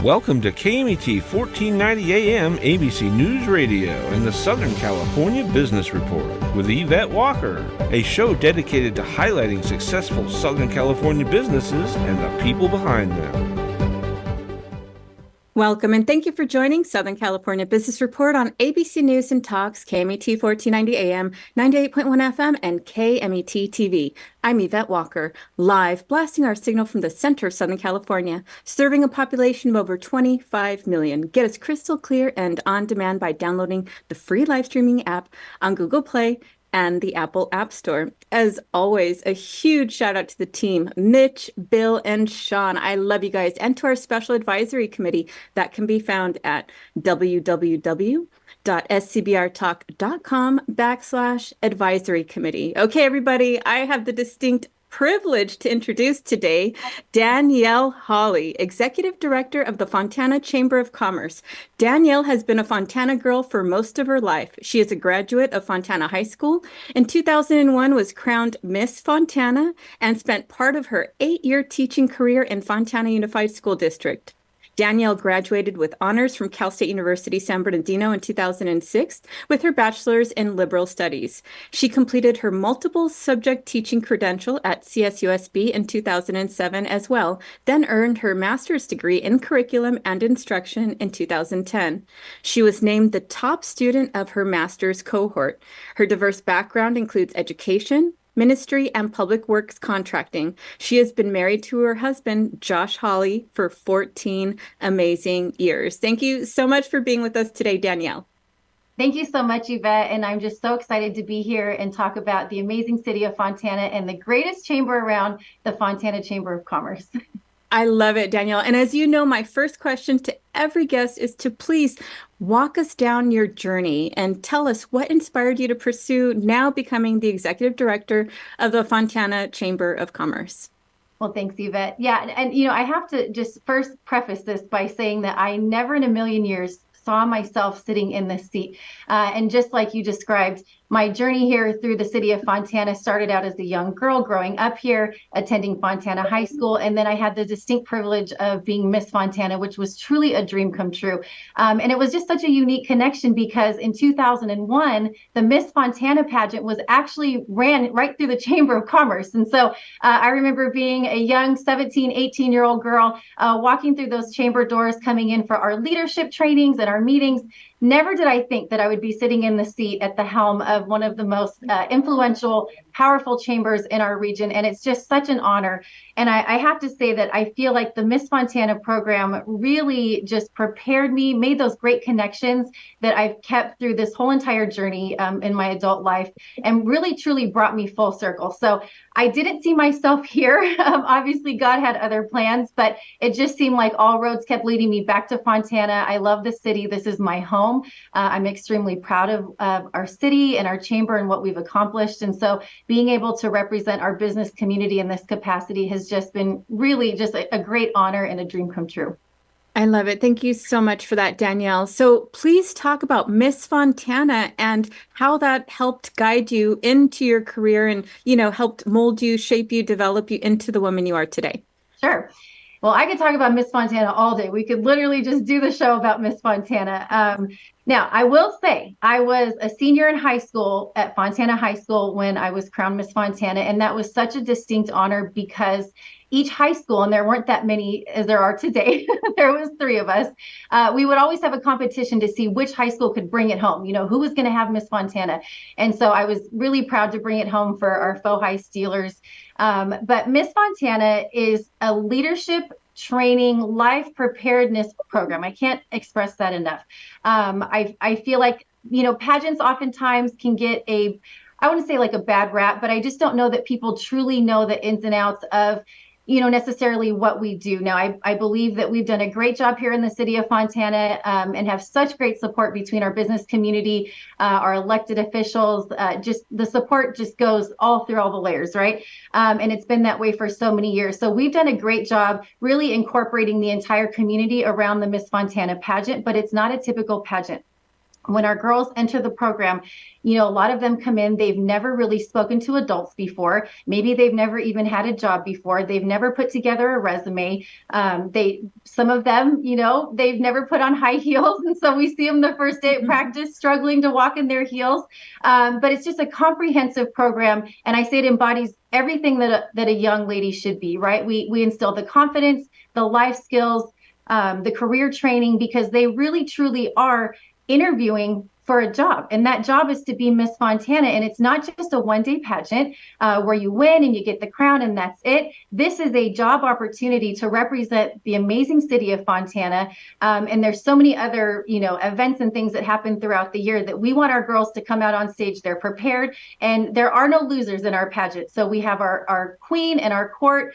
Welcome to KMET 1490 AM ABC News Radio and the Southern California Business Report with Yvette Walker, a show dedicated to highlighting successful Southern California businesses and the people behind them. Welcome and thank you for joining Southern California Business Report on ABC News and Talks, KMET 1490 AM, 98.1 FM, and KMET TV. I'm Yvette Walker, live blasting our signal from the center of Southern California, serving a population of over 25 million. Get us crystal clear and on demand by downloading the free live streaming app on Google Play and the Apple App Store. As always, a huge shout out to the team, Mitch, Bill, and Sean. I love you guys. And to our special advisory committee that can be found at www.scbrtalk.com/advisory committee. Okay, everybody, I have the distinct privilege to introduce today Danielle Holley, Executive Director of the Fontana Chamber of Commerce. Danielle has been a Fontana girl for most of her life. She is a graduate of Fontana High School. In 2001 was crowned Miss Fontana and spent part of her 8-year teaching career in Fontana Unified School District. Danielle graduated with honors from Cal State University San Bernardino in 2006 with her bachelor's in liberal studies. She completed her multiple subject teaching credential at CSUSB in 2007 as well, then earned her master's degree in curriculum and instruction in 2010. She was named the top student of her master's cohort. Her diverse background includes education, ministry, and public works contracting. She has been married to her husband, Josh Holley, for 14 amazing years. Thank you so much for being with us today, Danielle. Thank you so much, Yvette. And I'm just so excited to be here and talk about the amazing city of Fontana and the greatest chamber around, the Fontana Chamber of Commerce. I love it, Danielle. And as you know, my first question to every guest is to please walk us down your journey and tell us what inspired you to pursue now becoming the executive director of the Fontana Chamber of Commerce. Well, thanks, Yvette. Yeah, and I have to just first preface this by saying that I never in a million years saw myself sitting in this seat. And just like you described, my journey here through the city of Fontana started out as a young girl growing up here, attending Fontana High School. And then I had the distinct privilege of being Miss Fontana, which was truly a dream come true. And it was just such a unique connection because in 2001, the Miss Fontana pageant was actually ran right through the Chamber of Commerce. And so I remember being a young 17, 18-year-old girl walking through those chamber doors, coming in for our leadership trainings and our meetings. Never did I think that I would be sitting in the seat at the helm of one of the most influential, powerful chambers in our region. And it's just such an honor. And I have to say that I feel like the Miss Fontana program really just prepared me, made those great connections that I've kept through this whole entire journey in my adult life, and really, truly brought me full circle. So I didn't see myself here. Obviously, God had other plans, but it just seemed like all roads kept leading me back to Fontana. I love the city. This is my home. I'm extremely proud of our city and our chamber and what we've accomplished. And so being able to represent our business community in this capacity has just been really just a great honor and a dream come true. I love it. Thank you so much for that, Danielle. So please talk about Miss Fontana and how that helped guide you into your career and, helped mold you, shape you, develop you into the woman you are today. Sure. Well, I could talk about Miss Fontana all day. We could literally just do the show about Miss Fontana. Now, I will say I was a senior in high school at Fontana High School when I was crowned Miss Fontana, and that was such a distinct honor because each high school, and there weren't that many as there are today, there was 3 of us, we would always have a competition to see which high school could bring it home, who was going to have Miss Fontana. And so I was really proud to bring it home for our faux high Steelers. But Miss Fontana is a leadership training, life preparedness program. I can't express that enough. I feel like, pageants oftentimes can get I wouldn't say like a bad rap, but I just don't know that people truly know the ins and outs of necessarily what we do. Now, I believe that we've done a great job here in the city of Fontana and have such great support between our business community, our elected officials. Just the support just goes all through all the layers, right? And it's been that way for so many years. So we've done a great job really incorporating the entire community around the Miss Fontana pageant, but it's not a typical pageant. When our girls enter the program, a lot of them come in, they've never really spoken to adults before. Maybe they've never even had a job before. They've never put together a resume. Some of them, they've never put on high heels. And so we see them the first day at practice struggling to walk in their heels. But it's just a comprehensive program. And I say it embodies everything that a young lady should be, right? We instill the confidence, the life skills, the career training, because they really, truly are interviewing for a job. And that job is to be Miss Fontana. And it's not just a one-day pageant where you win and you get the crown and that's it. This is a job opportunity to represent the amazing city of Fontana. And there's so many other, events and things that happen throughout the year that we want our girls to come out on stage. They're prepared, and there are no losers in our pageant. So we have our queen and our court.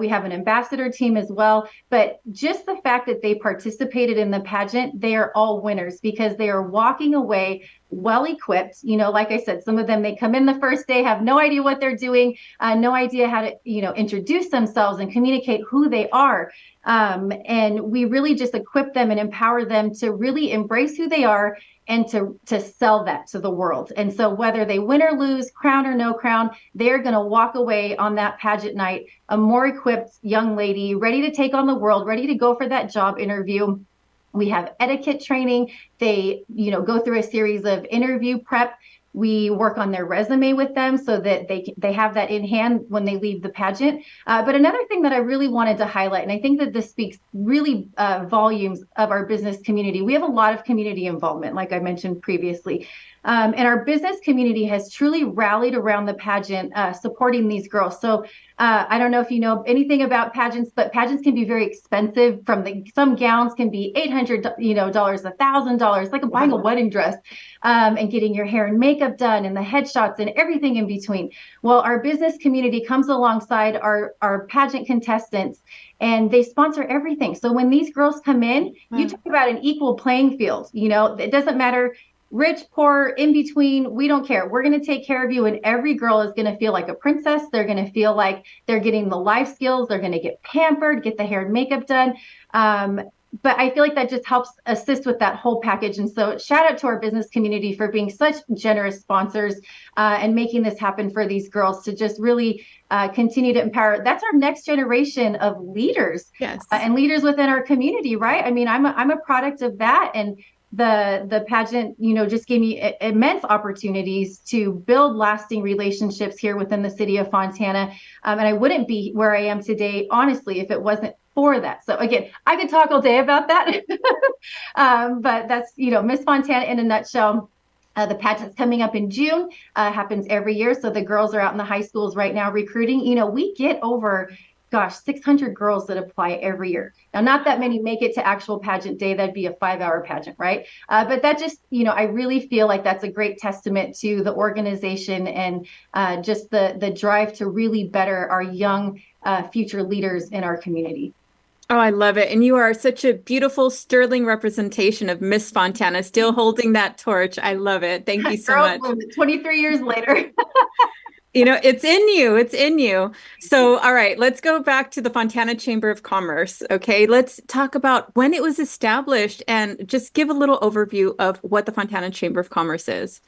We have an ambassador team as well. But just the fact that they participated in the pageant, they are all winners because they are walking away well equipped. Like I said, some of them, they come in the first day, have no idea what they're doing, no idea how to, introduce themselves and communicate who they are. And we really just equip them and empower them to really embrace who they are and to sell that to the world. And so whether they win or lose, crown or no crown, they're going to walk away on that pageant night a more equipped young lady, ready to take on the world, ready to go for that job interview. We have etiquette training. They, go through a series of interview prep. We work on their resume with them so that they have that in hand when they leave the pageant. But another thing that I really wanted to highlight, and I think that this speaks really volumes of our business community. We have a lot of community involvement, like I mentioned previously. And our business community has truly rallied around the pageant, supporting these girls. So I don't know if you know anything about pageants, but pageants can be very expensive. Some gowns can be $800, $1,000, like buying a wedding dress, and getting your hair and makeup done and the headshots and everything in between. Well, our business community comes alongside our pageant contestants, and they sponsor everything. So when these girls come in, you talk about an equal playing field. It doesn't matter rich, poor, in between, we don't care. We're going to take care of you. And every girl is going to feel like a princess. They're going to feel like they're getting the life skills. They're going to get pampered, get the hair and makeup done. But I feel like that just helps assist with that whole package. And so shout out to our business community for being such generous sponsors and making this happen for these girls to just really continue to empower. That's our next generation of leaders. Yes. And leaders within our community, right? I mean, I'm a product of that. And the pageant, just gave me immense opportunities to build lasting relationships here within the city of Fontana. And I wouldn't be where I am today, honestly, if it wasn't for that. So again, I could talk all day about that. But that's, Miss Fontana in a nutshell. The pageant's coming up in June, happens every year. So the girls are out in the high schools right now recruiting. We get over 600 girls that apply every year. Now, not that many make it to actual pageant day. That'd be a 5-hour pageant, right? But that just, I really feel like that's a great testament to the organization and just the drive to really better our young future leaders in our community. Oh, I love it. And you are such a beautiful, sterling representation of Miss Fontana, still holding that torch. I love it. Thank you so much. 23 years later. It's in you. It's in you. So, all right, let's go back to the Fontana Chamber of Commerce. Okay, let's talk about when it was established and just give a little overview of what the Fontana Chamber of Commerce is.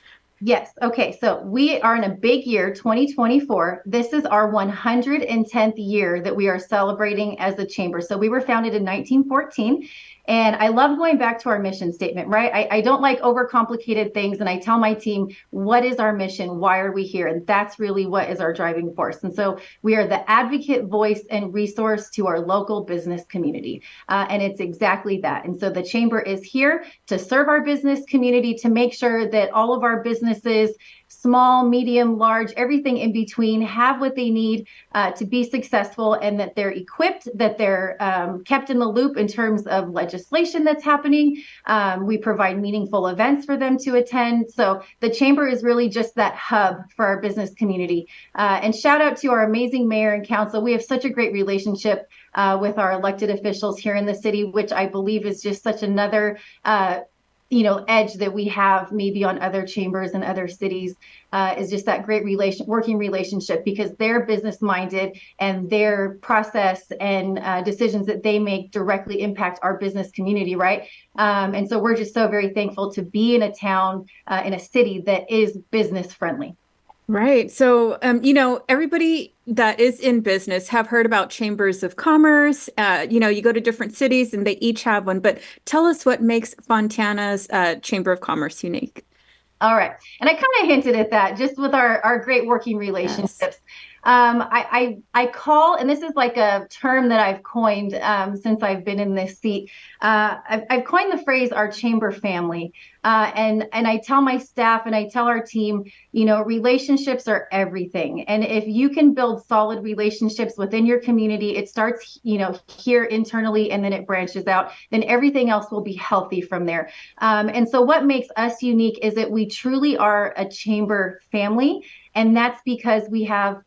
Yes. Okay. So we are in a big year, 2024. This is our 110th year that we are celebrating as a chamber. So we were founded in 1914. And I love going back to our mission statement, right? I don't like overcomplicated things. And I tell my team, what is our mission? Why are we here? And that's really what is our driving force. And so we are the advocate, voice, and resource to our local business community. And it's exactly that. And so the chamber is here to serve our business community, to make sure that all of our businesses, small, medium, large, everything in between, have what they need to be successful, and that they're equipped, that they're kept in the loop in terms of legislation that's happening. We provide meaningful events for them to attend. So the chamber is really just that hub for our business community. And shout out to our amazing mayor and council. We have such a great relationship with our elected officials here in the city, which I believe is just such another edge that we have maybe on other chambers and other cities is just that great working relationship, because they're business minded and their process and decisions that they make directly impact our business community, right? And so we're just so very thankful to be in a town, in a city that is business friendly. Right. So, everybody that is in business have heard about chambers of commerce. You go to different cities and they each have one, but tell us what makes Fontana's Chamber of Commerce unique. All right. And I kind of hinted at that just with our great working relationships. Yes. I call, and this is like a term that I've coined since I've been in this seat. I've coined the phrase "our chamber family," and I tell my staff and I tell our team, relationships are everything. And if you can build solid relationships within your community, it starts, here internally, and then it branches out. Then everything else will be healthy from there. And so, what makes us unique is that we truly are a chamber family, and that's because we have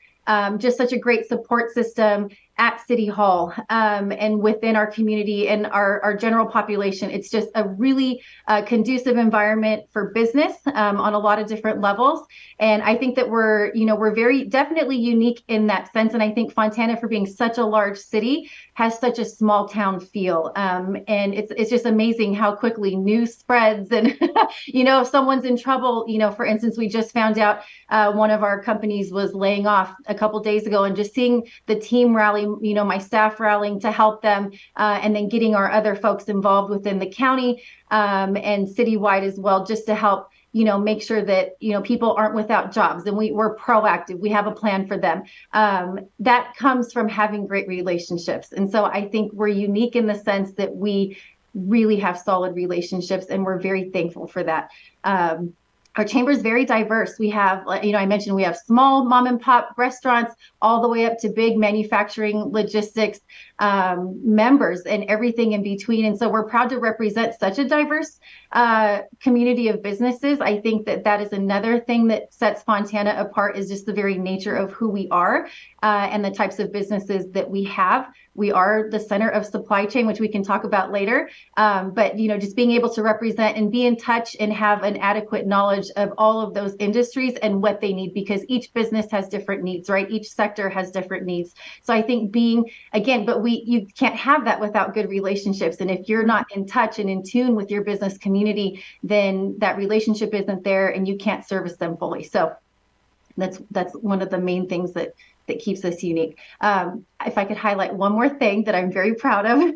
just such a great support system at City Hall and within our community and our general population. It's just a really conducive environment for business on a lot of different levels. And I think that we're very definitely unique in that sense. And I think Fontana, for being such a large city, has such a small town feel. And it's just amazing how quickly news spreads. And, if someone's in trouble, for instance, we just found out one of our companies was laying off a couple days ago, and just seeing the team rally, my staff rallying to help them, and then getting our other folks involved within the county and citywide as well, just to help, make sure that, people aren't without jobs, and we're proactive. We have a plan for them. That comes from having great relationships. And so I think we're unique in the sense that we really have solid relationships, and we're very thankful for that. Our chamber is very diverse. We have, I mentioned we have small mom and pop restaurants all the way up to big manufacturing, logistics, members, and everything in between. And so we're proud to represent such a diverse community of businesses. I think that is another thing that sets Fontana apart, is just the very nature of who we are and the types of businesses that we have. We are the center of supply chain, which we can talk about later. But, just being able to represent and be in touch and have an adequate knowledge of all of those industries and what they need, because each business has different needs, right? Each sector has different needs. So I think you can't have that without good relationships. And if you're not in touch and in tune with your business community, then that relationship isn't there and you can't service them fully. So that's one of the main things that keeps us unique. If I could highlight one more thing that I'm very proud of,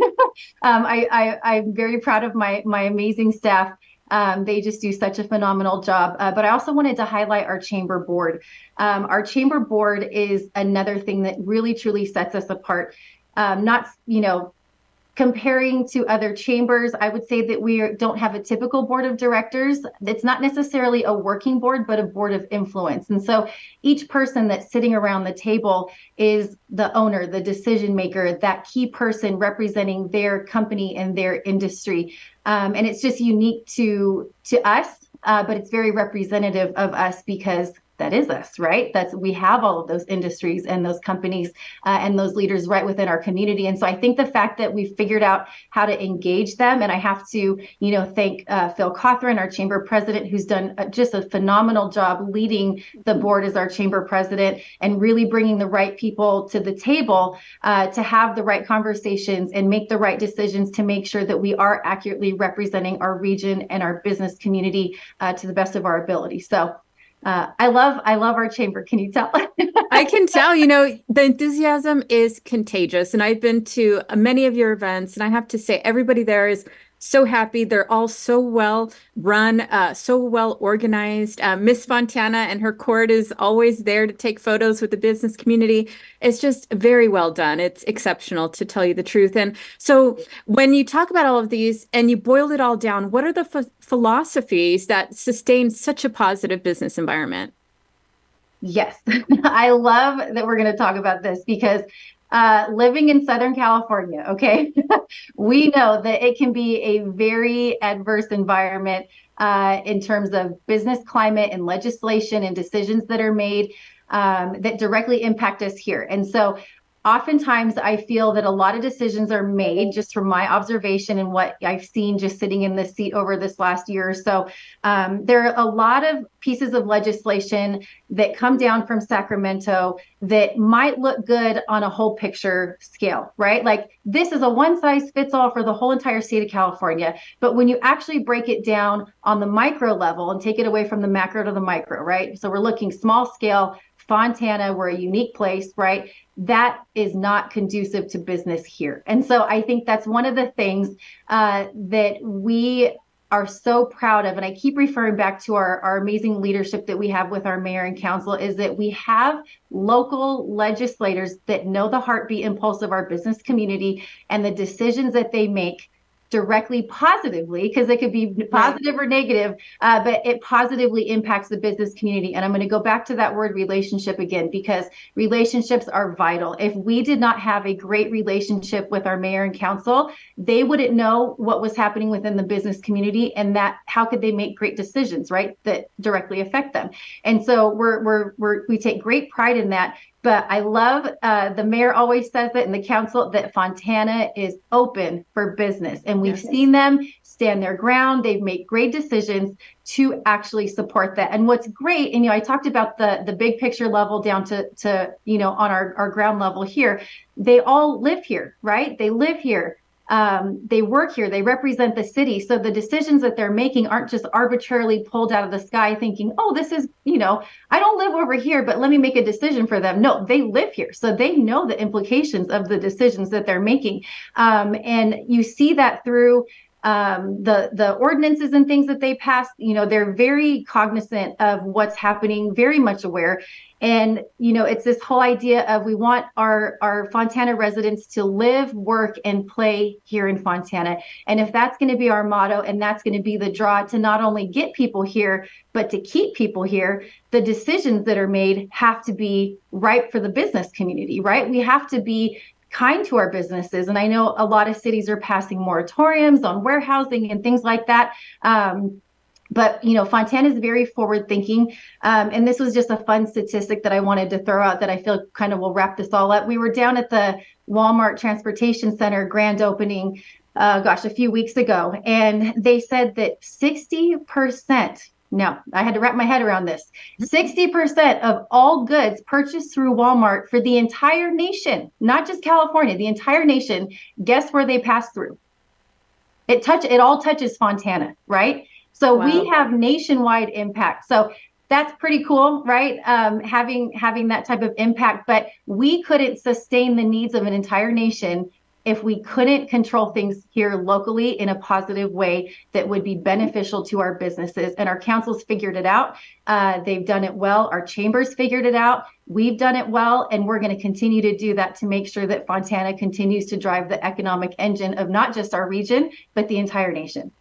I'm very proud of my amazing staff. They just do such a phenomenal job. But I also wanted to highlight our chamber board. Our chamber board is another thing that really, truly sets us apart. Not, comparing to other chambers, I would say that we don't have a typical board of directors. It's not necessarily a working board, but a board of influence. And so each person that's sitting around the table is the owner, the decision maker, that key person representing their company and their industry. And it's just unique to us, but it's very representative of us, because that is us, right? We have all of those industries and those companies and those leaders right within our community. And so I think the fact that we've figured out how to engage them, and I have to, thank Phil Cothran, our chamber president, who's done just a phenomenal job leading the board as our chamber president and really bringing the right people to the table to have the right conversations and make the right decisions to make sure that we are accurately representing our region and our business community to the best of our ability. So I love our chamber. Can you tell? I can tell, the enthusiasm is contagious. And I've been to many of your events, and I have to say, everybody there is so happy. They're all so well run, so well organized. Miss Fontana and her court is always there to take photos with the business community. It's just very well done. It's exceptional, to tell you the truth. And so when you talk about all of these and you boiled it all down, what are the philosophies that sustain such a positive business environment? Yes, I love that we're going to talk about this, because living in Southern California, okay, we know that it can be a very adverse environment in terms of business climate and legislation and decisions that are made that directly impact us here. And so oftentimes I feel that a lot of decisions are made just from my observation and what I've seen just sitting in this seat over this last year or so. There are a lot of pieces of legislation that come down from Sacramento that might look good on a whole picture scale, right? Like this is a one size fits all for the whole entire state of California. But when you actually break it down on the micro level and take it away from the macro to the micro, right? So we're looking small scale, Fontana, we're a unique place, right? That is not conducive to business here. And so I think that's one of the things that we are so proud of. And I keep referring back to our amazing leadership that we have with our mayor and council, is that we have local legislators that know the heartbeat and pulse of our business community, and the decisions that they make directly positively, because it could be positive or negative, but it positively impacts the business community. And I'm going to go back to that word relationship again, because relationships are vital. If we did not have a great relationship with our mayor and council, they wouldn't know what was happening within the business community, and that how could they make great decisions, right, that directly affect them. And so we take great pride in that. But I love, the mayor always says it, and the council, that Fontana is open for business. And we've seen them stand their ground. They've made great decisions to actually support that. And what's great, and I talked about the big picture level down to on our ground level here. They all live here, right? They live here. They work here, they represent the city. So the decisions that they're making aren't just arbitrarily pulled out of the sky thinking, oh, this is, I don't live over here, but let me make a decision for them. No, they live here. So they know the implications of the decisions that they're making. And you see that through the ordinances and things that they pass. They're very cognizant of what's happening, very much aware. And, it's this whole idea of we want our Fontana residents to live, work, and play here in Fontana. And if that's going to be our motto, and that's going to be the draw to not only get people here, but to keep people here, the decisions that are made have to be right for the business community, right? We have to be kind to our businesses. And I know a lot of cities are passing moratoriums on warehousing and things like that. But, Fontana is very forward thinking. And this was just a fun statistic that I wanted to throw out that I feel kind of will wrap this all up. We were down at the Walmart Transportation Center grand opening, a few weeks ago. And they said that 60%, now I had to wrap my head around this, 60% of all goods purchased through Walmart for the entire nation, not just California, the entire nation, guess where they pass through? It all touches Fontana, right? So wow. We have nationwide impact. So that's pretty cool, right? Having that type of impact, but we couldn't sustain the needs of an entire nation if we couldn't control things here locally in a positive way that would be beneficial to our businesses. And our councils figured it out. They've done it well. Our chambers figured it out. We've done it well. And we're going to continue to do that to make sure that Fontana continues to drive the economic engine of not just our region, but the entire nation.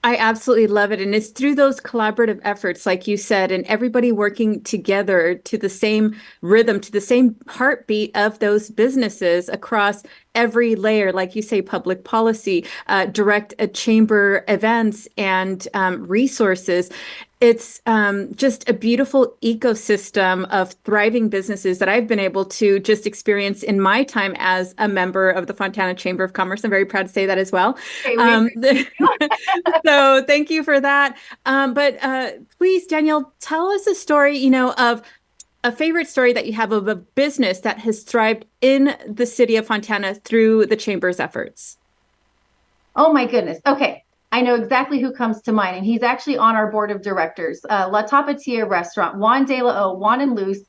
I absolutely love it. And it's through those collaborative efforts, like you said, and everybody working together to the same rhythm, to the same heartbeat of those businesses across every layer, like you say, public policy, direct chamber events, and resources. It's just a beautiful ecosystem of thriving businesses that I've been able to just experience in my time as a member of the Fontana Chamber of Commerce. I'm very proud to say that as well. So thank you for that. But please, Danielle, tell us a story, of a favorite story that you have of a business that has thrived in the city of Fontana through the chamber's efforts. Oh my goodness. Okay. I know exactly who comes to mind, and he's actually on our board of directors. La Tapatia Restaurant, Juan De La O, Juan and Luz.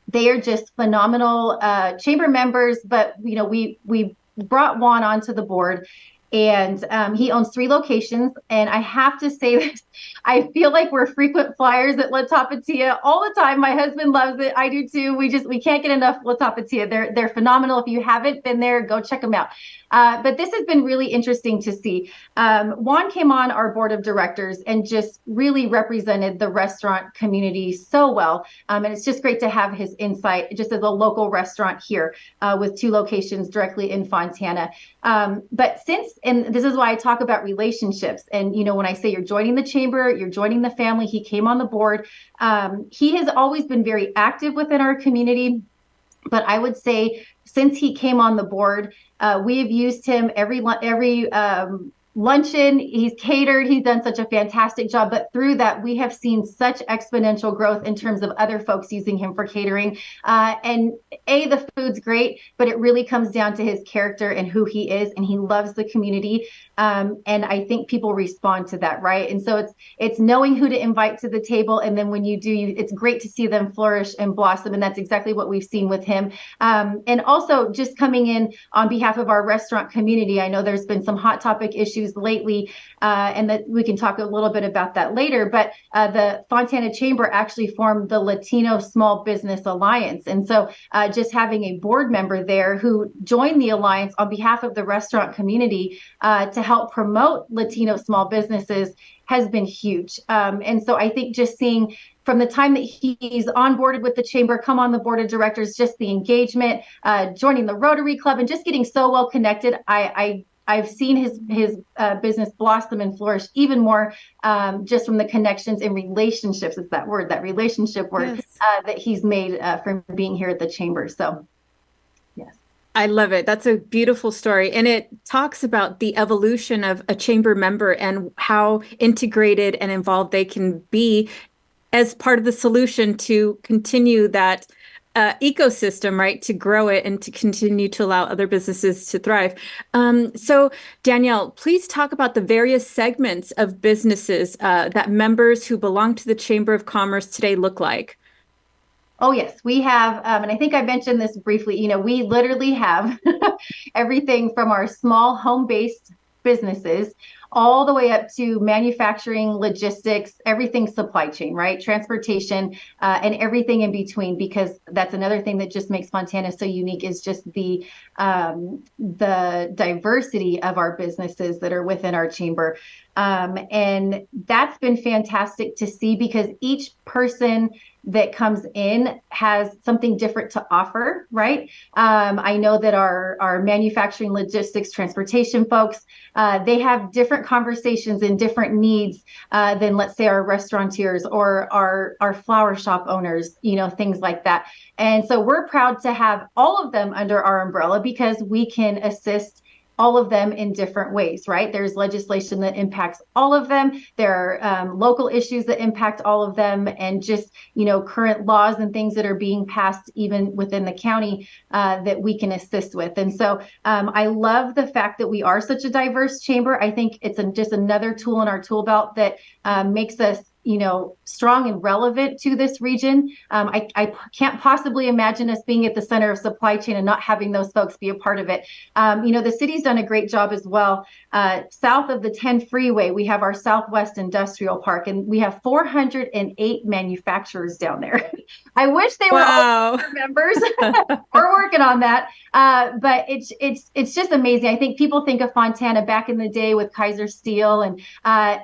They are just phenomenal chamber members, but we brought Juan onto the board, and he owns 3 locations. And I have to say this, I feel like we're frequent flyers at La Tapatia all the time. My husband loves it. I do too. We can't get enough La Tapatia. They're phenomenal. If you haven't been there, go check them out. But this has been really interesting to see. Juan came on our board of directors and just really represented the restaurant community so well. And it's just great to have his insight just as a local restaurant here with 2 locations directly in Fontana. But and this is why I talk about relationships. And, when I say you're joining the chamber, you're joining the family, he came on the board. He has always been very active within our community. But I would say since he came on the board, we have used him every luncheon. He's catered. He's done such a fantastic job. But through that, we have seen such exponential growth in terms of other folks using him for catering. And the food's great, but it really comes down to his character and who he is. And he loves the community. And I think people respond to that, right? And so it's knowing who to invite to the table. And then when you do, it's great to see them flourish and blossom. And that's exactly what we've seen with him. And also just coming in on behalf of our restaurant community, I know there's been some hot topic issues lately, and that we can talk a little bit about that later. But the Fontana Chamber actually formed the Latino Small Business Alliance. And so just having a board member there who joined the alliance on behalf of the restaurant community to help promote Latino small businesses has been huge. And so I think just seeing from the time that he's onboarded with the chamber, come on the board of directors, just the engagement, joining the Rotary Club, and just getting so well connected, I've seen his business blossom and flourish even more, just from the connections and relationships. It's that word, that relationship word, Yes. that he's made from being here at the chamber. So, yes. I love it. That's a beautiful story. And it talks about the evolution of a chamber member and how integrated and involved they can be as part of the solution to continue that ecosystem, right? To grow it and to continue to allow other businesses to thrive. So Danielle, please talk about the various segments of businesses that members who belong to the Chamber of Commerce today look like. Oh, yes, we have. And I think I mentioned this briefly. We literally have everything from our small home-based businesses all the way up to manufacturing, logistics, everything supply chain, right? Transportation, and everything in between, because that's another thing that just makes Fontana so unique is just the diversity of our businesses that are within our chamber. And that's been fantastic to see because each person that comes in has something different to offer, right? I know that our manufacturing, logistics, transportation folks, they have different conversations and different needs than, let's say, our restaurateurs or our flower shop owners, things like that. And so we're proud to have all of them under our umbrella because we can assist all of them in different ways, right? There's legislation that impacts all of them. There are local issues that impact all of them, and just, current laws and things that are being passed even within the county that we can assist with. And so I love the fact that we are such a diverse chamber. I think it's just another tool in our tool belt that makes us strong and relevant to this region. I can't possibly imagine us being at the center of supply chain and not having those folks be a part of it. The city's done a great job as well. South of the 10 freeway, we have our Southwest Industrial Park, and we have 408 manufacturers down there. I wish they were all members. We're working on that. But it's just amazing. I think people think of Fontana back in the day with Kaiser Steel, and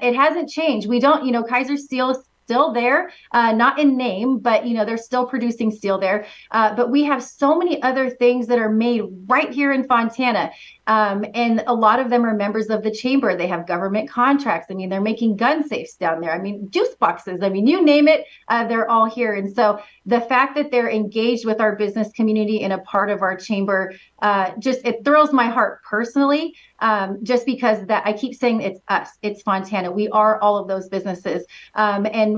it hasn't changed. We don't, Kaiser Steel is still there, not in name, but they're still producing steel there. But we have so many other things that are made right here in Fontana. And a lot of them are members of the chamber. They have government contracts. I mean, they're making gun safes down there. I mean, juice boxes. I mean, you name it, they're all here. And so the fact that they're engaged with our business community and a part of our chamber, it thrills my heart personally, just because that I keep saying it's us, it's Fontana. We are all of those businesses. And,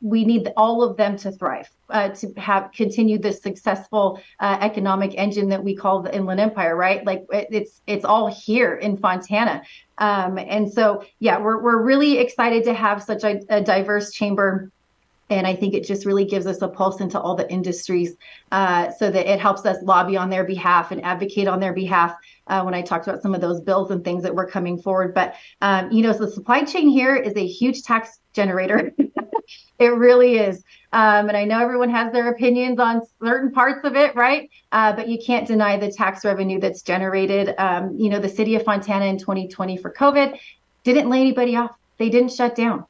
we need all of them to thrive, to have continued this successful economic engine that we call the Inland Empire, right? Like it's all here in Fontana. And so, yeah, we're really excited to have such a diverse chamber. And I think it just really gives us a pulse into all the industries, so that it helps us lobby on their behalf and advocate on their behalf when I talked about some of those bills and things that were coming forward. But, so the supply chain here is a huge tax generator. It really is. And I know everyone has their opinions on certain parts of it, right? But you can't deny the tax revenue that's generated. The city of Fontana in 2020 for COVID didn't lay anybody off. They didn't shut down.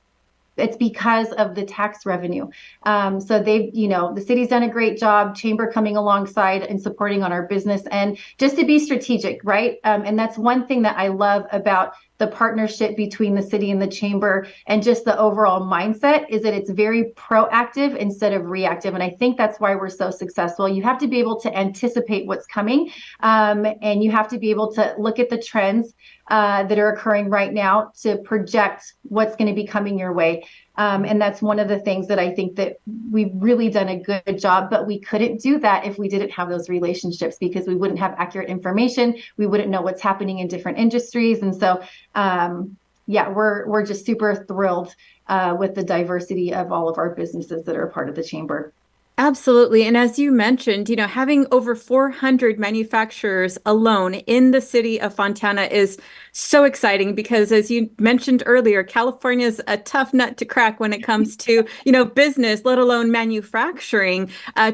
It's because of the tax revenue. So they've, the city's done a great job, chamber coming alongside and supporting on our business and just to be strategic, right? And that's one thing that I love about the partnership between the city and the chamber, and just the overall mindset is that it's very proactive instead of reactive. And I think that's why we're so successful. You have to be able to anticipate what's coming, and you have to be able to look at the trends that are occurring right now to project what's going to be coming your way. And that's one of the things that I think that we've really done a good job, but we couldn't do that if we didn't have those relationships, because we wouldn't have accurate information. We wouldn't know what's happening in different industries. And so, we're just super thrilled with the diversity of all of our businesses that are a part of the chamber. Absolutely. And as you mentioned, having over 400 manufacturers alone in the city of Fontana is so exciting because, as you mentioned earlier, California is a tough nut to crack when it comes to, business, let alone manufacturing.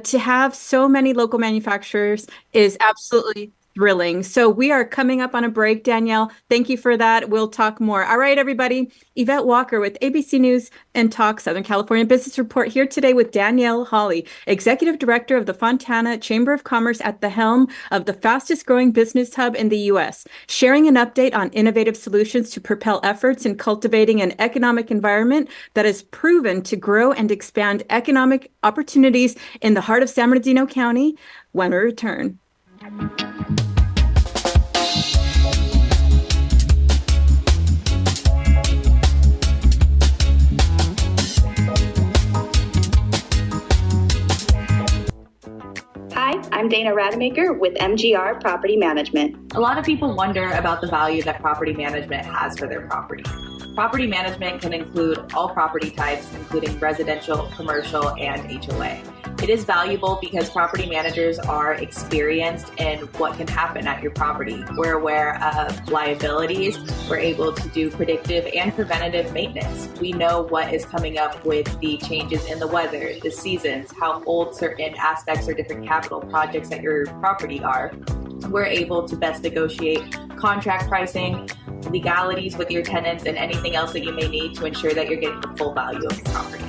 To have so many local manufacturers is absolutely thrilling. So we are coming up on a break. Danielle, thank you for that. We'll talk more. All right, everybody. Yvette Walker with ABC News and Talk Southern California Business Report here today with Danielle Holley, Executive Director of the Fontana Chamber of Commerce at the helm of the fastest growing business hub in the U.S., sharing an update on innovative solutions to propel efforts in cultivating an economic environment that is proven to grow and expand economic opportunities in the heart of San Bernardino County when we return. Hi, I'm Dana Rademacher with MGR Property Management. A lot of people wonder about the value that property management has for their property. Property management can include all property types, including residential, commercial, and HOA. It is valuable because property managers are experienced in what can happen at your property. We're aware of liabilities. We're able to do predictive and preventative maintenance. We know what is coming up with the changes in the weather, the seasons, how old certain aspects or different capital projects at your property are. We're able to best negotiate contract pricing, legalities with your tenants, and anything else that you may need to ensure that you're getting the full value of the property.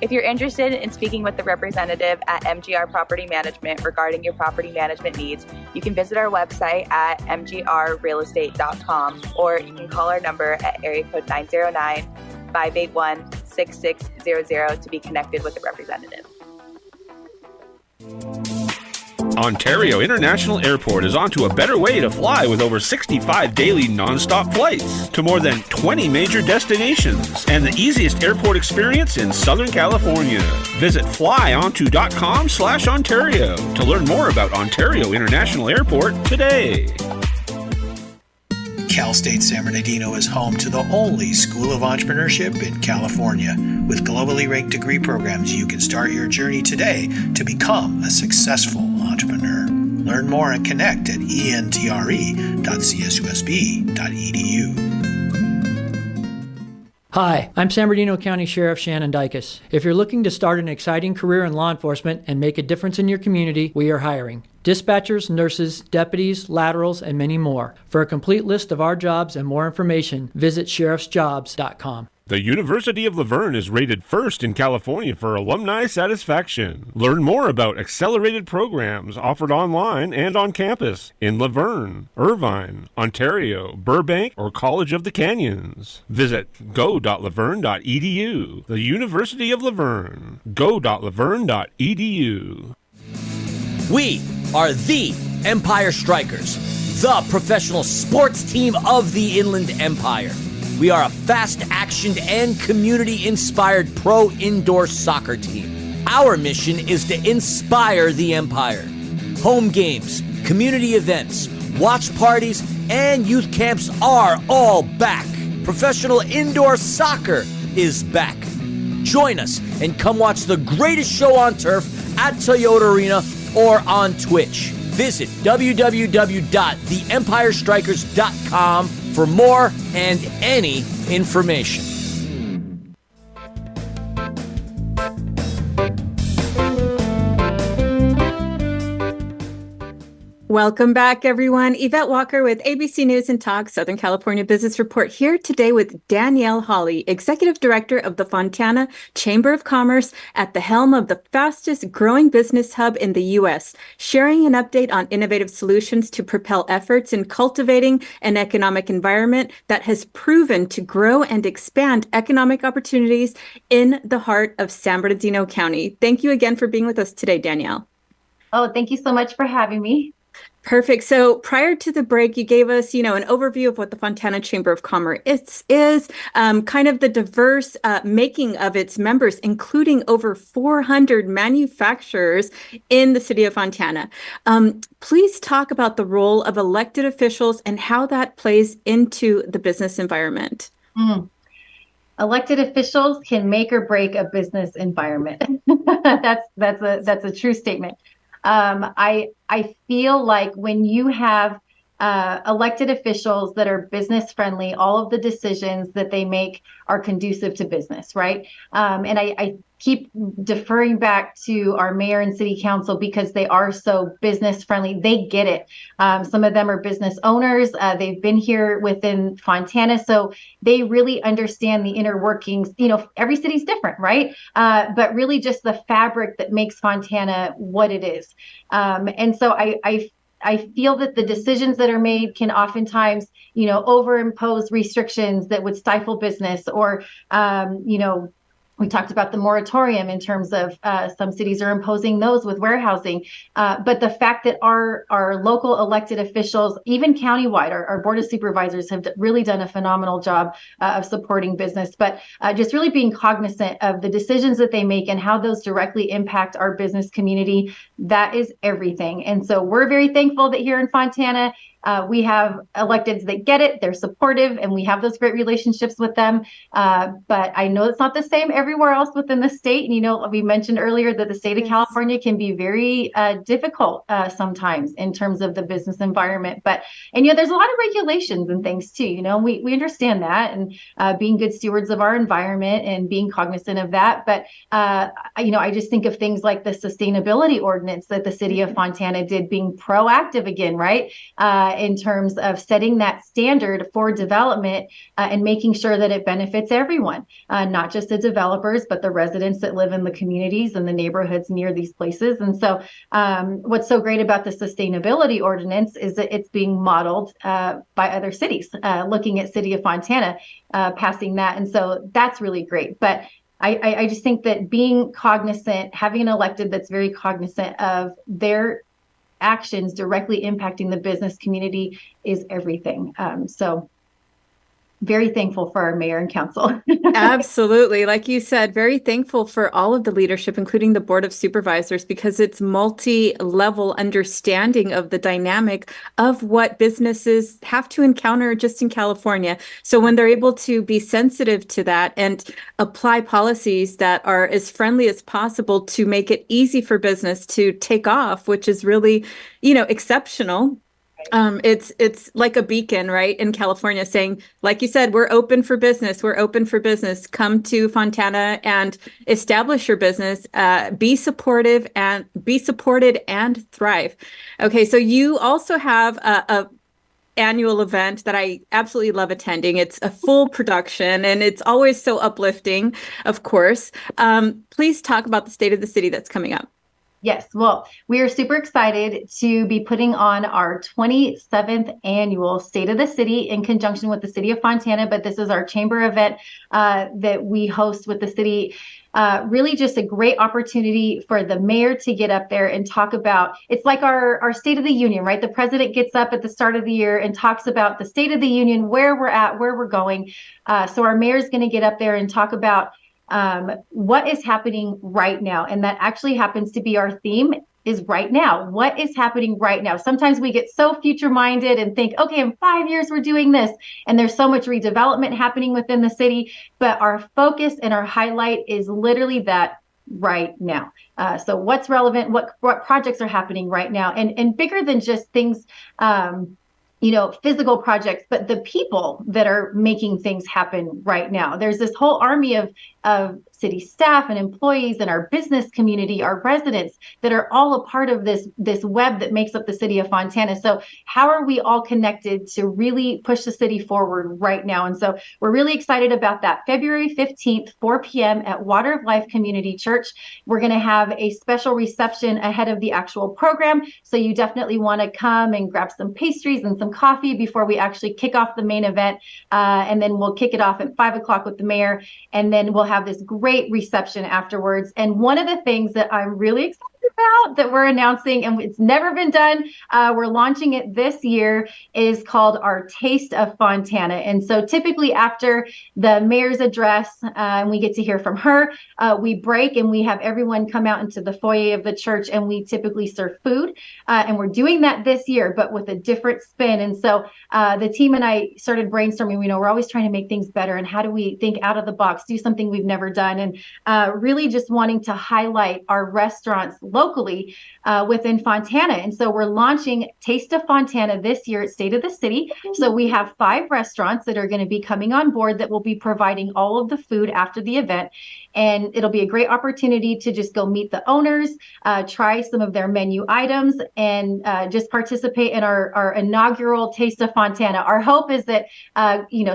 If you're interested in speaking with the representative at MGR Property Management regarding your property management needs, you can visit our website at mgrrealestate.com, or you can call our number at area code 909-581-6600 to be connected with the representative. Ontario International Airport is on to a better way to fly with over 65 daily nonstop flights to more than 20 major destinations and the easiest airport experience in Southern California. Visit flyonto.com/Ontario to learn more about Ontario International Airport today. Cal State San Bernardino is home to the only school of entrepreneurship in California. With globally ranked degree programs, you can start your journey today to become a successful entrepreneur. Learn more and connect at entre.csusb.edu. Hi, I'm San Bernardino County Sheriff Shannon Dykes. If you're looking to start an exciting career in law enforcement and make a difference in your community, we are hiring dispatchers, nurses, deputies, laterals, and many more. For a complete list of our jobs and more information, visit sheriffsjobs.com. The University of La Verne is rated first in California for alumni satisfaction. Learn more about accelerated programs offered online and on campus in La Verne, Irvine, Ontario, Burbank, or College of the Canyons. Visit go.laverne.edu. The University of La Verne. go.laverne.edu. We are the Empire Strikers, the professional sports team of the Inland Empire. We are a fast-actioned and community-inspired pro indoor soccer team. Our mission is to inspire the Empire. Home games, community events, watch parties, and youth camps are all back. Professional indoor soccer is back. Join us and come watch the greatest show on turf at Toyota Arena or on Twitch. Visit www.theempirestrikers.com for more and any information. Welcome back, everyone. Yvette Walker with ABC News and Talk Southern California Business Report here today with Danielle Holley, Executive Director of the Fontana Chamber of Commerce at the helm of the fastest growing business hub in the U.S., sharing an update on innovative solutions to propel efforts in cultivating an economic environment that has proven to grow and expand economic opportunities in the heart of San Bernardino County. Thank you again for being with us today, Danielle. Oh, thank you so much for having me. Perfect. So prior to the break, you gave us, an overview of what the Fontana Chamber of Commerce is, kind of the diverse making of its members, including over 400 manufacturers in the city of Fontana. Please talk about the role of elected officials and how that plays into the business environment. Elected officials can make or break a business environment. That's a true statement. I feel like when you have elected officials that are business friendly, all of the decisions that they make are conducive to business, right? And I keep deferring back to our mayor and city council because they are so business friendly. They get it. Some of them are business owners. They've been here within Fontana, so they really understand the inner workings. Every city's different, right? But really just the fabric that makes Fontana what it is. And so I feel that the decisions that are made can oftentimes, overimpose restrictions that would stifle business or, we talked about the moratorium in terms of some cities are imposing those with warehousing. But the fact that our local elected officials, even countywide, our board of supervisors have really done a phenomenal job of supporting business, but just really being cognizant of the decisions that they make and how those directly impact our business community. That is everything. And so we're very thankful that here in Fontana, we have electeds that get it, they're supportive, and we have those great relationships with them. But I know it's not the same everywhere else within the state. And, we mentioned earlier that the state of California can be very difficult sometimes in terms of the business environment. But, there's a lot of regulations and things too. We understand that and being good stewards of our environment and being cognizant of that. But, I just think of things like the sustainability ordinance that the city of Fontana did, being proactive again, right? In terms of setting that standard for development and making sure that it benefits everyone, not just the developers, but the residents that live in the communities and the neighborhoods near these places. And so what's so great about the sustainability ordinance is that it's being modeled by other cities, looking at City of Fontana, passing that. And so that's really great. But I just think that being cognizant, having an elected that's very cognizant of their actions directly impacting the business community is everything. So very thankful for our mayor and council. Absolutely. Like you said, very thankful for all of the leadership, including the board of supervisors, because it's multi-level understanding of the dynamic of what businesses have to encounter just in California. So when they're able to be sensitive to that and apply policies that are as friendly as possible to make it easy for business to take off, which is really, exceptional. It's like a beacon, right, in California saying, like you said, we're open for business. We're open for business. Come to Fontana and establish your business. Be supported and thrive. Okay, so you also have a annual event that I absolutely love attending. It's a full production and it's always so uplifting, of course. Please talk about the State of the City that's coming up. Yes, well, we are super excited to be putting on our 27th annual State of the City in conjunction with the City of Fontana, but this is our chamber event that we host with the city. Really just a great opportunity for the mayor to get up there and talk about, it's like our State of the Union, right? The president gets up at the start of the year and talks about the State of the Union, where we're at, where we're going. So our mayor is going to get up there and talk about what is happening right now. And that actually happens to be our theme, is right now. What is happening right now? Sometimes we get so future minded and think, okay, in 5 years, we're doing this. And there's so much redevelopment happening within the city. But our focus and our highlight is literally that right now. So what's relevant, what projects are happening right now, and bigger than just things, physical projects, but the people that are making things happen right now. There's this whole army of city staff and employees and our business community, our residents that are all a part of this web that makes up the city of Fontana. So how are we all connected to really push the city forward right now? And so we're really excited about that. February 15th, 4 p.m. at Water of Life Community Church. We're going to have a special reception ahead of the actual program. So you definitely want to come and grab some pastries and some coffee before we actually kick off the main event. And then we'll kick it off at 5 o'clock with the mayor. And then we'll have this great reception afterwards. And one of the things that I'm really excited about that we're announcing, and it's never been done, we're launching it this year, is called our Taste of Fontana. And so typically after the mayor's address, and we get to hear from her, we break and we have everyone come out into the foyer of the church, and we typically serve food. And we're doing that this year, but with a different spin. And so the team and I started brainstorming. We're always trying to make things better, and how do we think out of the box, do something we've never done, and really just wanting to highlight our restaurants locally within Fontana. And so we're launching Taste of Fontana this year at State of the City. So we have 5 restaurants that are going to be coming on board that will be providing all of the food after the event. And it'll be a great opportunity to just go meet the owners, try some of their menu items, and just participate in our inaugural Taste of Fontana. Our hope is that,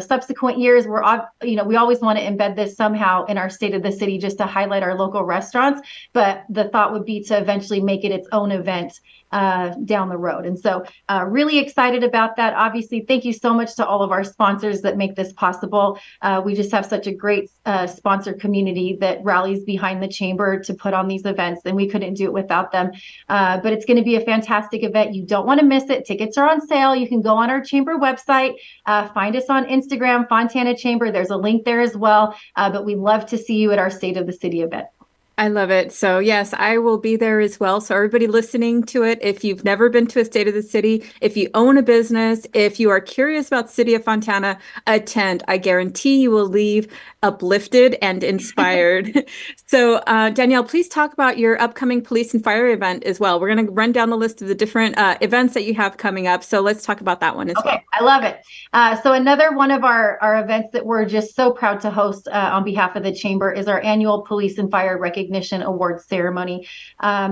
subsequent years, we always want to embed this somehow in our State of the City just to highlight our local restaurants. But the thought would be to eventually make it its own event down the road. And so really excited about that. Obviously, thank you so much to all of our sponsors that make this possible. We just have such a great sponsor community that rallies behind the chamber to put on these events, and we couldn't do it without them. But it's going to be a fantastic event. You don't want to miss it. Tickets are on sale. You can go on our chamber website, find us on Instagram, Fontana Chamber. There's a link there as well. But we'd love to see you at our State of the City event. I love it. So yes, I will be there as well. So everybody listening to it, if you've never been to a State of the City, if you own a business, if you are curious about City of Fontana, attend. I guarantee you will leave uplifted and inspired. So Danielle, please talk about your upcoming police and fire event as well. We're going to run down the list of the different events that you have coming up. So let's talk about that one as well. Okay, I love it. So another one of our events that we're just so proud to host on behalf of the Chamber is our annual Police and Fire Recognition Awards ceremony.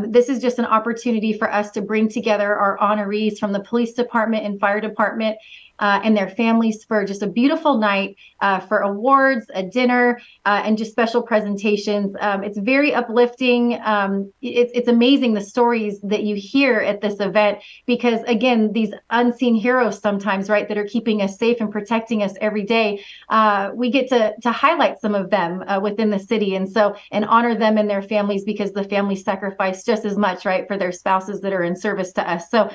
This is just an opportunity for us to bring together our honorees from the police department and fire department and their families for just a beautiful night for awards, a dinner, and just special presentations. It's very uplifting. It's amazing the stories that you hear at this event, because again, these unseen heroes sometimes, right, that are keeping us safe and protecting us every day. We get to highlight some of them within the city, and honor them and their families, because the families sacrifice just as much, right, for their spouses that are in service to us. So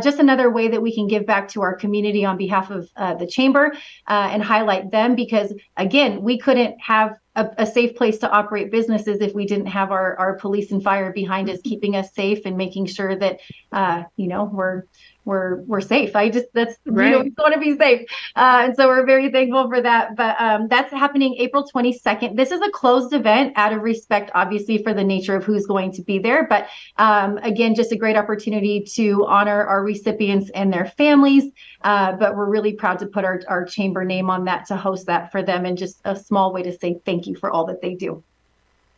just another way that we can give back to our community on behalf of the chamber and highlight them, because again, we couldn't have a safe place to operate businesses if we didn't have our police and fire behind us, keeping us safe and making sure that we're safe. That's right. We want to be safe. And so we're very thankful for that. But that's happening April 22nd. This is a closed event out of respect, obviously, for the nature of who's going to be there. But again, just a great opportunity to honor our recipients and their families. But we're really proud to put our chamber name on that, to host that for them, and just a small way to say thank you for all that they do.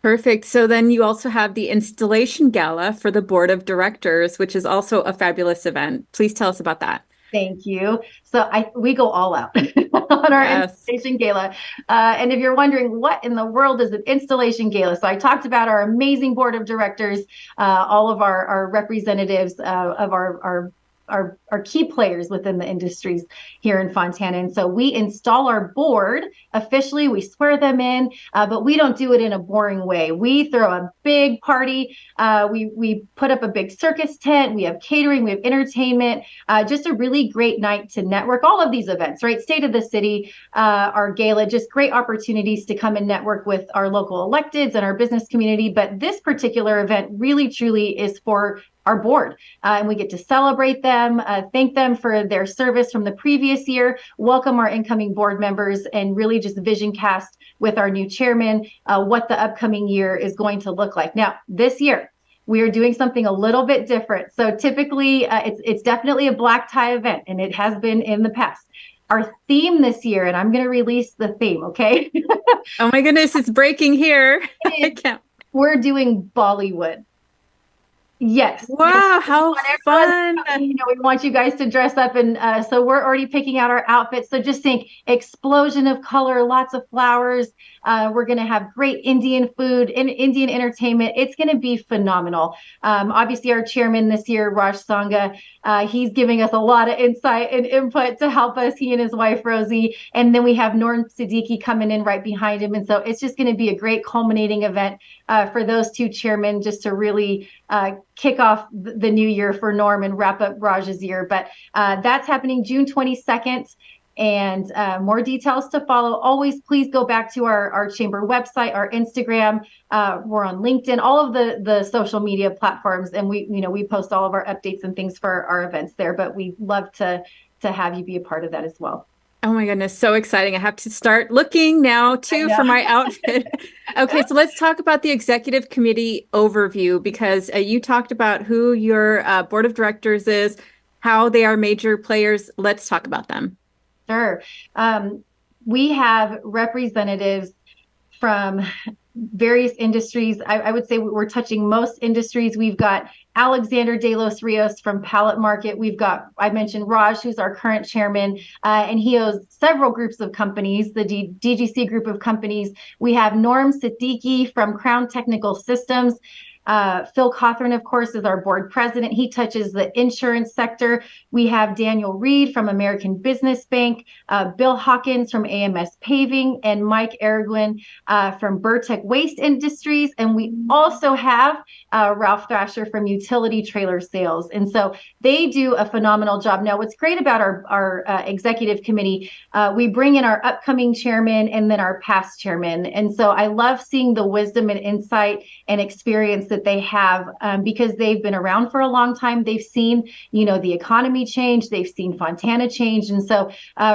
Perfect. So then you also have the installation gala for the board of directors, which is also a fabulous event. Please tell us about that. Thank you. So we go all out on our installation gala. And if you're wondering what in the world is an installation gala, so I talked about our amazing board of directors, all of our representatives of our key players within the industries here in Fontana. And so we install our board officially, we swear them in, but we don't do it in a boring way. We throw a big party. We put up a big circus tent. We have catering, we have entertainment, just a really great night to network. All of these events, right? State of the City, our gala, just great opportunities to come and network with our local electeds and our business community. But this particular event really, truly is for our board, and we get to celebrate them, thank them for their service from the previous year, welcome our incoming board members, and really just vision cast with our new chairman what the upcoming year is going to look like. Now, this year, we are doing something a little bit different. So typically, it's definitely a black tie event, and it has been in the past. our theme this year, and I'm going to release the theme, okay? Oh my goodness, it's breaking here. I can't. We're doing Bollywood. Yes. Wow, how fun. We want you guys to dress up. And so we're already picking out our outfits. So just think explosion of color, lots of flowers. We're going to have great Indian food and Indian entertainment. It's going to be phenomenal. Obviously, our chairman this year, Raj Sangha, he's giving us a lot of insight and input to help us, he and his wife, Rosie. And then we have Norm Siddiqui coming in right behind him. And so it's just going to be a great culminating event for those two chairmen, just to really kick off the new year for Norm and wrap up Raj's year. But that's happening June 22nd. And more details to follow. Always, please go back to our chamber website, our Instagram. We're on LinkedIn, all of the social media platforms, and we post all of our updates and things for our events there. But we'd love to have you be a part of that as well. Oh my goodness, so exciting. I have to start looking now too for my outfit. Okay, so let's talk about the executive committee overview, because you talked about who your board of directors is, how they are major players. Let's talk about them. Sure. We have representatives from various industries. I would say we're touching most industries. We've got Alexander De Los Rios from Pallet Market. We've got, I mentioned Raj, who's our current chairman, and he owns several groups of companies, the DGC group of companies. We have Norm Siddiqui from Crown Technical Systems. Phil Cawthorn, of course, is our board president. He touches the insurance sector. We have Daniel Reed from American Business Bank, Bill Hawkins from AMS Paving, and Mike Arreguin from Burtech Waste Industries. And we also have Ralph Thrasher from Utility Trailer Sales. And so they do a phenomenal job. Now, what's great about our executive committee, we bring in our upcoming chairman and then our past chairman. And so I love seeing the wisdom and insight and experience that they have, because they've been around for a long time. They've seen, the economy change. They've seen Fontana change. And so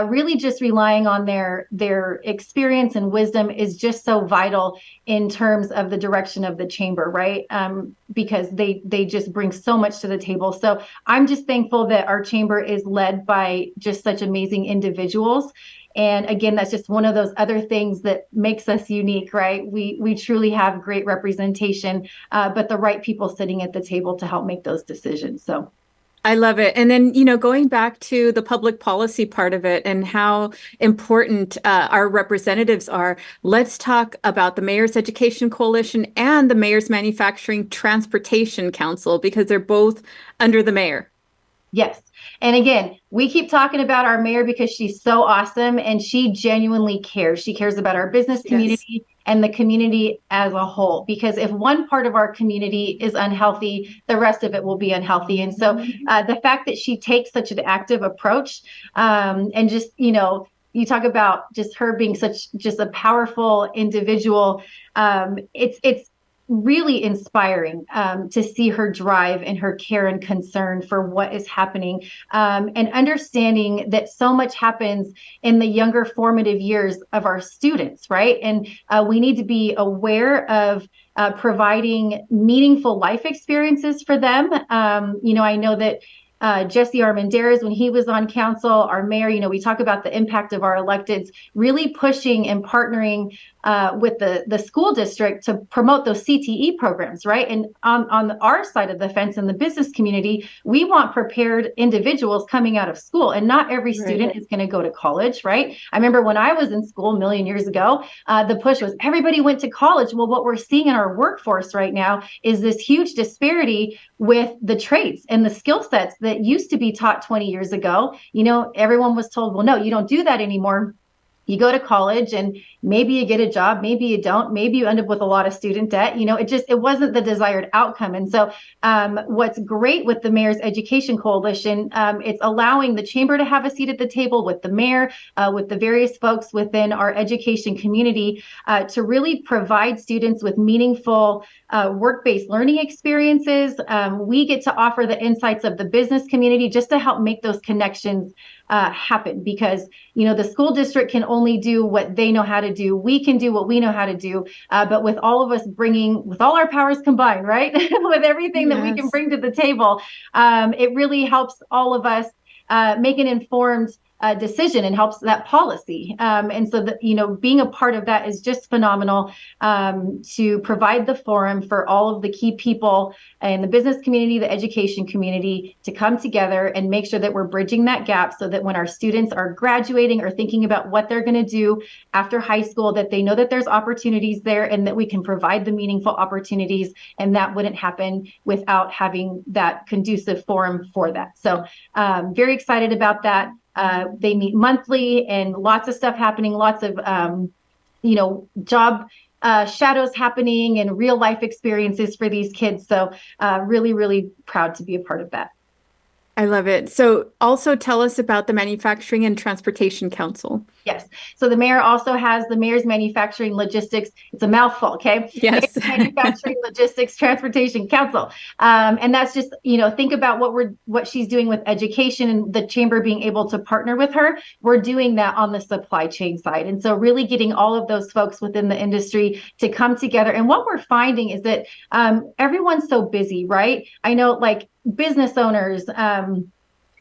really just relying on their experience and wisdom is just so vital in terms of the direction of the chamber, right? Because they just bring so much to the table. So I'm just thankful that our chamber is led by just such amazing individuals. And again, that's just one of those other things that makes us unique, right? We truly have great representation, but the right people sitting at the table to help make those decisions. So I love it. And then, going back to the public policy part of it and how important our representatives are, let's talk about the Mayor's Education Coalition and the Mayor's Manufacturing Transportation Council, because they're both under the mayor. Yes. And again, we keep talking about our mayor because she's so awesome and she genuinely cares. She cares about our business community and the community as a whole, because if one part of our community is unhealthy, the rest of it will be unhealthy. And so the fact that she takes such an active approach and just, you talk about just her being just a powerful individual. It's really inspiring to see her drive and her care and concern for what is happening, and understanding that so much happens in the younger formative years of our students, right? And we need to be aware of providing meaningful life experiences for them. I know that Jesse Armendariz, when he was on council, our mayor, we talk about the impact of our electeds, really pushing and partnering with the school district to promote those CTE programs, right? And on our side of the fence in the business community, we want prepared individuals coming out of school, and not every student is going to go to college, right? I remember when I was in school a million years ago, the push was everybody went to college. Well, what we're seeing in our workforce right now is this huge disparity with the trades and the skill sets that used to be taught 20 years ago. Everyone was told, well, no, you don't do that anymore. You go to college and maybe you get a job, maybe you don't, maybe you end up with a lot of student debt. It wasn't the desired outcome. And so what's great with the Mayor's Education Coalition, it's allowing the chamber to have a seat at the table with the mayor, with the various folks within our education community, to really provide students with meaningful work-based learning experiences. We get to offer the insights of the business community just to help make those connections happen, because the school district can only do what they know how to do. We can do what we know how to do, but with all of us with all our powers combined, right, with everything that we can bring to the table, it really helps all of us make an informed decision and helps that policy. And so that, being a part of that is just phenomenal, to provide the forum for all of the key people in the business community, the education community, to come together and make sure that we're bridging that gap so that when our students are graduating or thinking about what they're going to do after high school, that they know that there's opportunities there and that we can provide the meaningful opportunities. And that wouldn't happen without having that conducive forum for that. So very excited about that. They meet monthly and lots of stuff happening, lots of, job shadows happening and real life experiences for these kids. So really, really proud to be a part of that. I love it. So also tell us about the Manufacturing and Transportation Council. Yes. So the mayor also has the Mayor's Manufacturing Logistics. It's a mouthful, okay? Yes. Manufacturing Logistics Transportation Council. And that's just, think about what she's doing with education and the chamber being able to partner with her. We're doing that on the supply chain side. And so really getting all of those folks within the industry to come together. And what we're finding is that everyone's so busy, right? I know, like, business owners,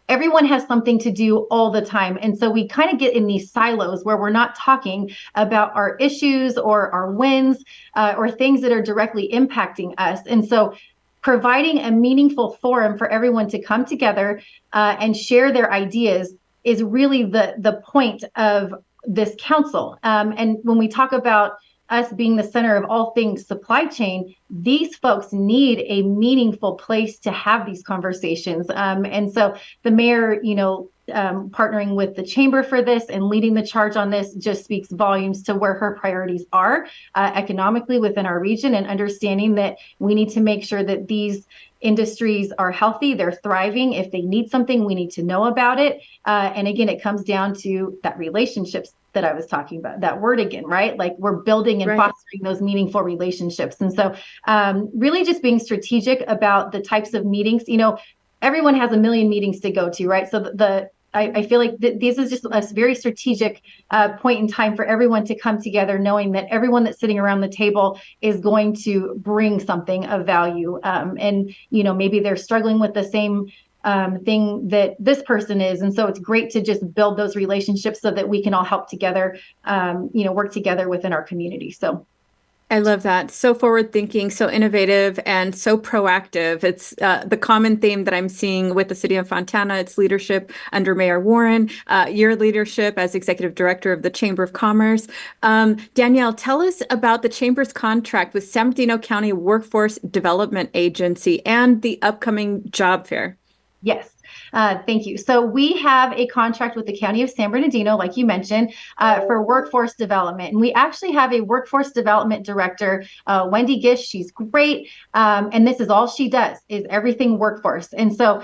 everyone has something to do all the time. And so we kind of get in these silos where we're not talking about our issues or our wins or things that are directly impacting us. And so providing a meaningful forum for everyone to come together and share their ideas is really the point of this council. And when we talk about us being the center of all things supply chain, these folks need a meaningful place to have these conversations. And so the mayor, partnering with the chamber for this and leading the charge on this just speaks volumes to where her priorities are economically within our region, and understanding that we need to make sure that these industries are healthy, they're thriving. If they need something, we need to know about it. And again, it comes down to that relationships that I was talking about, that word again, right? Like, we're building and fostering those meaningful relationships. And so really just being strategic about the types of meetings. Everyone has a million meetings to go to, right? So I feel like this is just a very strategic point in time for everyone to come together, knowing that everyone that's sitting around the table is going to bring something of value. And, maybe they're struggling with the same thing that this person is. And so it's great to just build those relationships so that we can all help together, work together within our community. So I love that. So forward thinking, so innovative, and so proactive. It's the common theme that I'm seeing with the city of Fontana. It's leadership under Mayor Warren, your leadership as executive director of the Chamber of Commerce. Danielle, tell us about the chamber's contract with San Bernardino County Workforce Development Agency and the upcoming job fair. Yes. Thank you. So we have a contract with the County of San Bernardino, like you mentioned, for workforce development. And we actually have a workforce development director, Wendy Gish. She's great. And this is all she does, is everything workforce. And so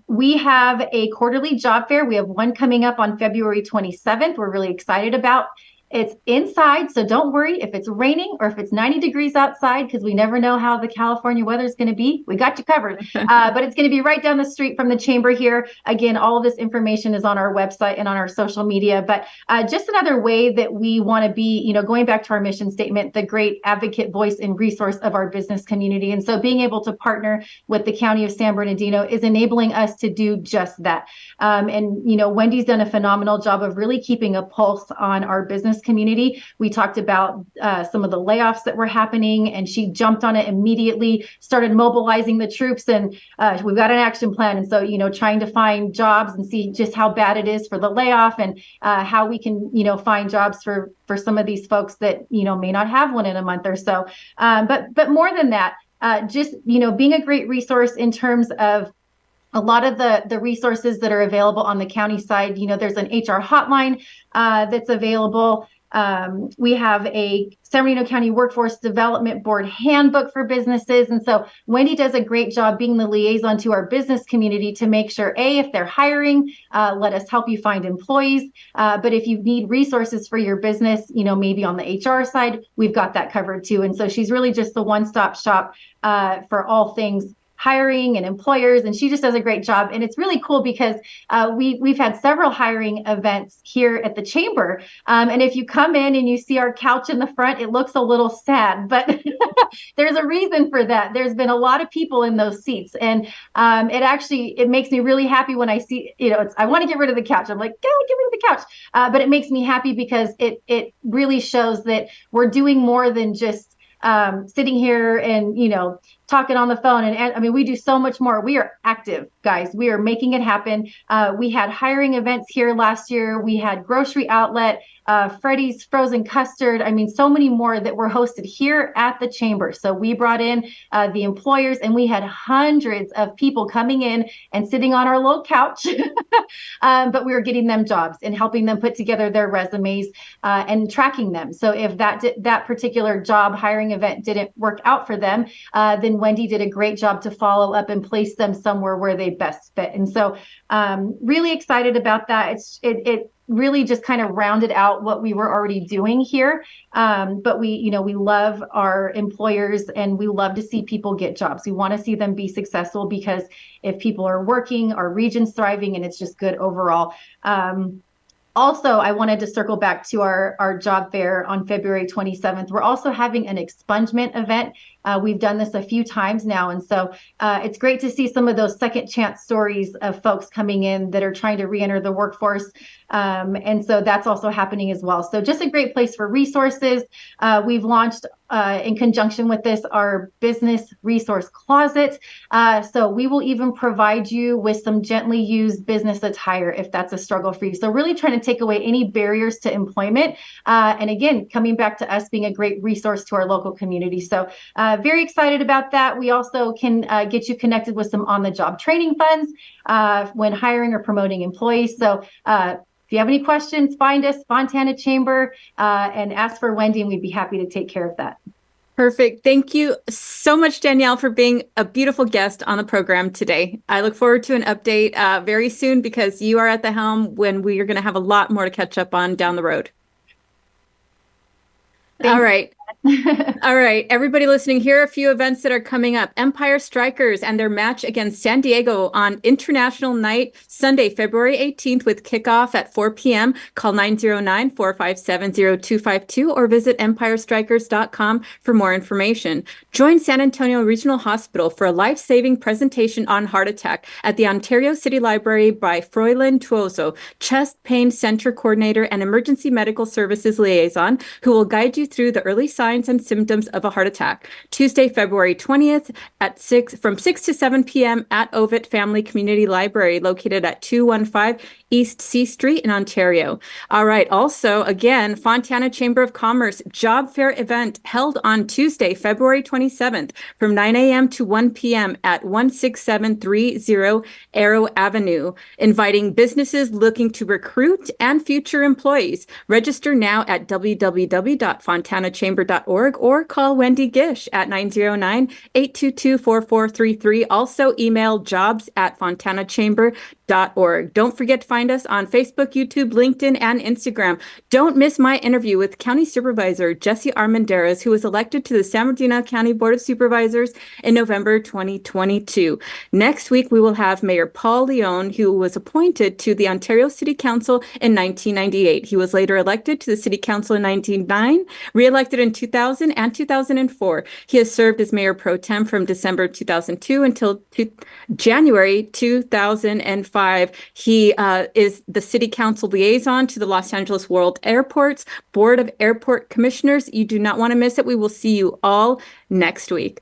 we have a quarterly job fair. We have one coming up on February 27th. We're really excited about. It's inside, so don't worry if it's raining or if it's 90 degrees outside, because we never know how the California weather is going to be. We got you covered. But it's going to be right down the street from the chamber here. Again, all of this information is on our website and on our social media. But just another way that we want to be, going back to our mission statement, the great advocate, voice, and resource of our business community. And so being able to partner with the County of San Bernardino is enabling us to do just that. And Wendy's done a phenomenal job of really keeping a pulse on our business community. We talked about some of the layoffs that were happening, and she jumped on it immediately, started mobilizing the troops, and we've got an action plan. And so, trying to find jobs and see just how bad it is for the layoff, and how we can, find jobs for some of these folks that, may not have one in a month or so. But more than that, just, being a great resource in terms of a lot of the resources that are available on the county side. There's an HR hotline that's available. We have a San Bernardino County Workforce Development Board handbook for businesses. And so Wendy does a great job being the liaison to our business community to make sure, if they're hiring, let us help you find employees. But if you need resources for your business, maybe on the HR side, we've got that covered too. And so she's really just the one-stop shop for all things hiring and employers, and she just does a great job. And it's really cool because we've had several hiring events here at the chamber. And if you come in and you see our couch in the front, it looks a little sad, but there's a reason for that. There's been a lot of people in those seats, and it makes me really happy when I see, I want to get rid of the couch. I'm like, go get rid of the couch. But it makes me happy because it really shows that we're doing more than just sitting here and, talking on the phone. And I mean, we do so much more. We are active, guys. We are making it happen. We had hiring events here last year. We had grocery outlet, Freddy's frozen custard. I mean, so many more that were hosted here at the chamber. So we brought in the employers, and we had hundreds of people coming in and sitting on our little couch, but we were getting them jobs and helping them put together their resumes and tracking them. So if that particular job hiring event didn't work out for them, then Wendy did a great job to follow up and place them somewhere where they best fit. And so really excited about that. It really just kind of rounded out what we were already doing here. But we love our employers, and we love to see people get jobs. We want to see them be successful, because if people are working, our region's thriving, and it's just good overall. Also, I wanted to circle back to our job fair on February 27th. We're also having an expungement event. We've done this a few times now. And so it's great to see some of those second chance stories of folks coming in that are trying to re-enter the workforce. And so that's also happening as well. So just a great place for resources. We've launched in conjunction with this, our business resource closet. So we will even provide you with some gently used business attire if that's a struggle for you. So really trying to take away any barriers to employment. And again, coming back to us being a great resource to our local community. So very excited about that. We also can get you connected with some on-the-job training funds when hiring or promoting employees. So if you have any questions, find us, Fontana Chamber, and ask for Wendy, and we'd be happy to take care of that. Perfect. Thank you so much, Danielle, for being a beautiful guest on the program today. I look forward to an update very soon, because you are at the helm when we are going to have a lot more to catch up on down the road. All right. All right, everybody listening, here are a few events that are coming up. Empire Strikers and their match against San Diego on International Night, Sunday, February 18th, with kickoff at 4 p.m. Call 909-457-0252 or visit empirestrikers.com for more information. Join San Antonio Regional Hospital for a life-saving presentation on heart attack at the Ontario City Library by Froylin Tuoso, Chest Pain Center Coordinator and Emergency Medical Services Liaison, who will guide you through the early signs and symptoms of a heart attack. Tuesday, February 20th at from 6 to 7 p.m. at Ovitt Family Community Library, located at 215 East C Street in Ontario. All right. Also, again, Fontana Chamber of Commerce job fair event held on Tuesday, February 27th from 9 a.m. to 1 p.m. at 16730 Arrow Avenue, inviting businesses looking to recruit and future employees. Register now at www.fontanachamber.org or call Wendy Gish at 909-822-4433. Also email jobs@fontanachamber.org. Don't forget to find us on Facebook, YouTube, LinkedIn, and Instagram. Don't miss my interview with County Supervisor Jesse Armendariz, who was elected to the San Bernardino County Board of Supervisors in November 2022. Next week, we will have Mayor Paul Leon, who was appointed to the Ontario City Council in 1998. He was later elected to the City Council in 1999, re-elected in 2000 and 2004. He has served as Mayor Pro Tem from December 2002 until January 2005. He is the City Council liaison to the Los Angeles World Airports Board of Airport Commissioners. You do not want to miss it. We will see you all next week.